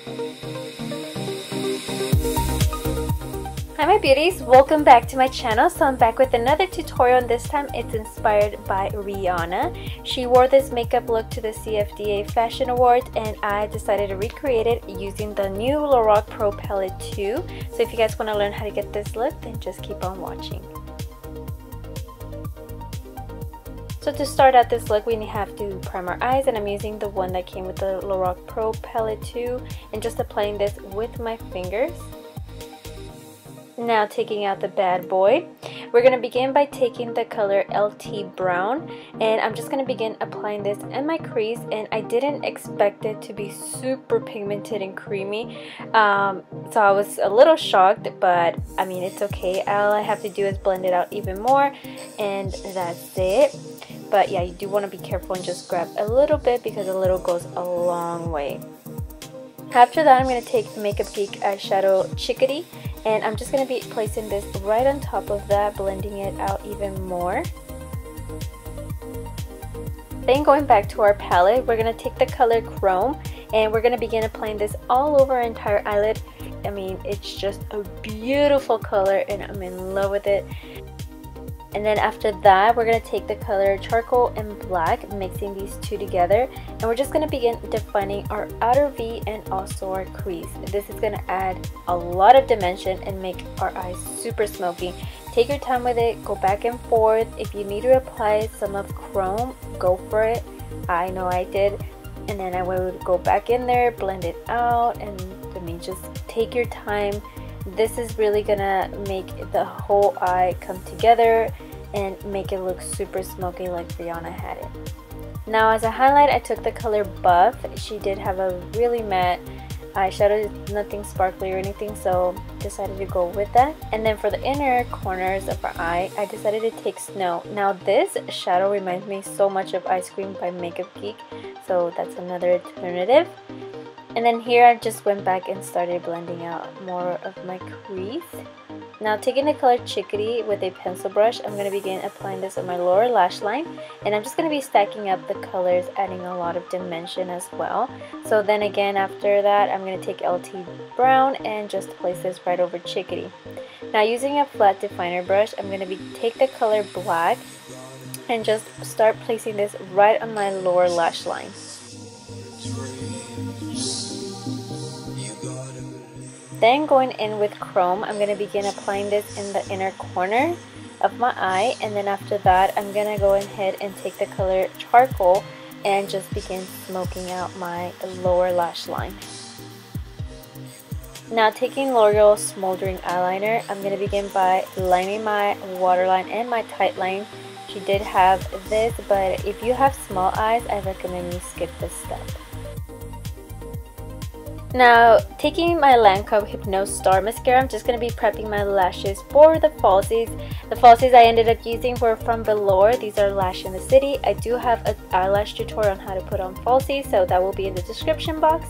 Hi my beauties, welcome back to my channel. So I'm back with another tutorial, and this time it's inspired by Rihanna. She wore this makeup look to the CFDA Fashion Awards, and I decided to recreate it using the new Lorac Pro Palette 2. So if you guys want to learn how to get this look, then just keep on watching. So to start out this look, we have to prime our eyes, and I'm using the one that came with the Lorac Pro Palette 2 and just applying this with my fingers. Now taking out the bad boy, we're going to begin by taking the color LT Brown, and I'm just going to begin applying this in my crease. And I didn't expect it to be super pigmented and creamy, so I was a little shocked, but I mean, it's okay. All I have to do is blend it out even more, and that's it. But yeah, you do want to be careful and just grab a little bit, because a little goes a long way. After that, I'm going to take the Makeup Geek eyeshadow Chickadee, and I'm just going to be placing this right on top of that, blending it out even more. Then going back to our palette, we're going to take the color Chrome, and we're going to begin applying this all over our entire eyelid. I mean, it's just a beautiful color and I'm in love with it. And then after that, we're going to take the color Charcoal and Black, mixing these two together, and we're just going to begin defining our outer V and also our crease. This is going to add a lot of dimension and make our eyes super smoky. Take your time with it, go back and forth. If you need to apply some of Chrome, go for it. I know I did. And then I would go back in there, blend it out, and I mean, just take your time. This is really gonna make the whole eye come together and make it look super smoky like Rihanna had it. Now as a highlight, I took the color Buff. She did have a really matte eyeshadow, nothing sparkly or anything, so decided to go with that. And then for the inner corners of our eye, I decided to take Snow. Now this shadow reminds me so much of Ice Cream by Makeup Geek, so that's another alternative. And then here I just went back and started blending out more of my crease. Now taking the color Chickadee with a pencil brush, I'm going to begin applying this on my lower lash line. And I'm just going to be stacking up the colors, adding a lot of dimension as well. So then again, after that, I'm going to take LT Brown and just place this right over Chickadee. Now using a flat definer brush, I'm going to take the color Black and just start placing this right on my lower lash line. Then going in with Chrome, I'm going to begin applying this in the inner corner of my eye, and then after that I'm going to go ahead and take the color Charcoal and just begin smoking out my lower lash line. Now taking L'Oreal Smoldering Eyeliner, I'm going to begin by lining my waterline and my tight line. She did have this, but if you have small eyes, I recommend you skip this step. Now, taking my LANCOME HYPNOSE Star Mascara, I'm just going to be prepping my lashes for the falsies. The falsies I ended up using were from Velour. These are Lash in the City. I do have an eyelash tutorial on how to put on falsies, so that will be in the description box.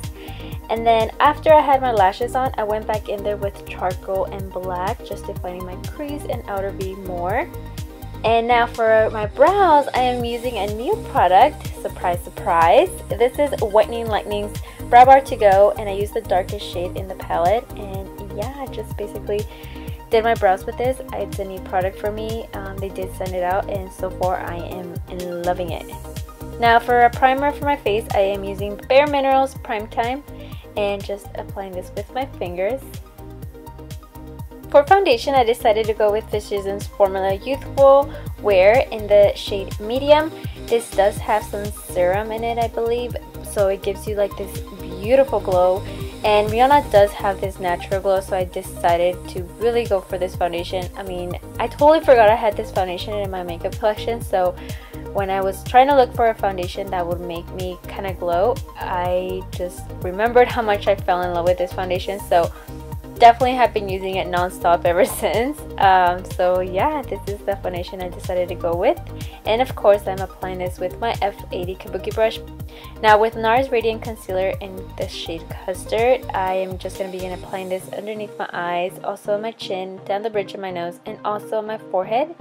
And then after I had my lashes on, I went back in there with Charcoal and Black, just defining my crease and outer V more. And now for my brows, I am using a new product. Surprise, surprise. This is Whitening Lightning's Brow Bar to Go, and I used the darkest shade in the palette. And yeah, I just basically did my brows with this. It's a new product for me. They did send it out, and so far I am loving it. Now for a primer for my face, I am using BAREMINERALS Prime Time and just applying this with my fingers. For foundation, I decided to go with Physicians Formula Youthful Wear in the shade Medium. This does have some serum in it, I believe, so it gives you like this beautiful glow. And Rihanna does have this natural glow, so I decided to really go for this foundation. I mean, I totally forgot I had this foundation in my makeup collection, so when I was trying to look for a foundation that would make me kind of glow, I just remembered how much I fell in love with this foundation, so definitely have been using it non-stop ever since. So yeah, this is the foundation I decided to go with, and of course I'm applying this with my F80 Kabuki brush. Now with NARS Radiant Concealer in the shade Custard, I am just going to begin applying this underneath my eyes, also on my chin, down the bridge of my nose, and also on my forehead.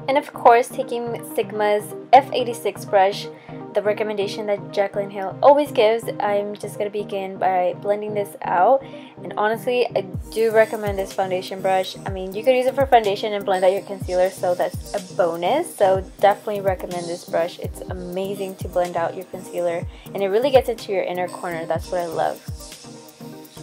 And of course taking Sigma's F86 brush, the recommendation that Jaclyn Hill always gives, I'm just going to begin by blending this out. And honestly, I do recommend this foundation brush. I mean, you could use it for foundation and blend out your concealer, so that's a bonus. So definitely recommend this brush. It's amazing to blend out your concealer, and it really gets into your inner corner. That's what I love.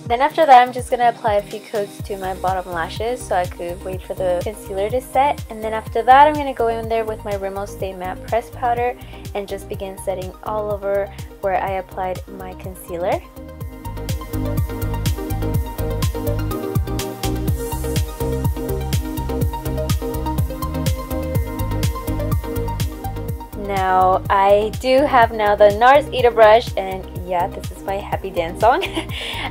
Then after that, I'm just going to apply a few coats to my bottom lashes so I could wait for the concealer to set. And then after that, I'm going to go in there with my RIMMEL Stay Matte Pressed Powder and just begin setting all over where I applied my concealer. Now, I do have now the NARS Eat a Brush, and yeah, this is my happy dance song.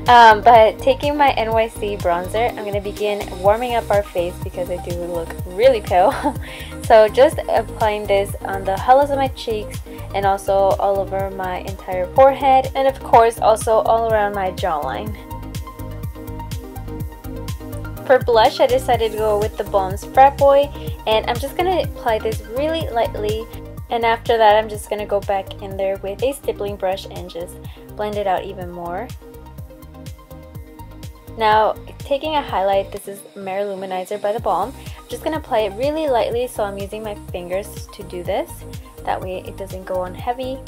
But taking my NYC bronzer, I'm going to begin warming up our face because I do look really pale. So just applying this on the hollows of my cheeks and also all over my entire forehead, and of course also all around my jawline. For blush, I decided to go with the BALM's Frat Boy, and I'm just going to apply this really lightly. And after that, I'm just going to go back in there with a stippling brush and just blend it out even more. Now, taking a highlight, this is MARY-LOU-MANIZER by the BALM. I'm just going to apply it really lightly, so I'm using my fingers to do this. That way it doesn't go on heavy.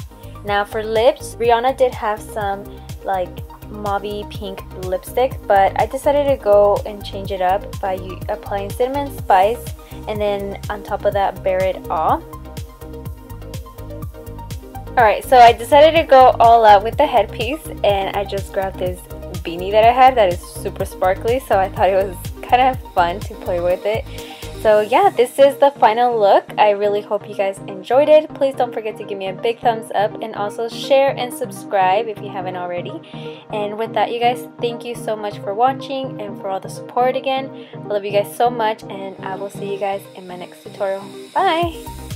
Now for lips, Rihanna did have some like mauvey pink lipstick, but I decided to go and change it up by applying Cinnamon Spice and then on top of that Bare It All. Alright, so I decided to go all out with the headpiece, and I just grabbed this beanie that I had that is super sparkly, so I thought it was kind of fun to play with it. So yeah, this is the final look. I really hope you guys enjoyed it. Please don't forget to give me a big thumbs up and also share and subscribe if you haven't already. And with that, you guys, thank you so much for watching and for all the support again. I love you guys so much, and I will see you guys in my next tutorial. Bye!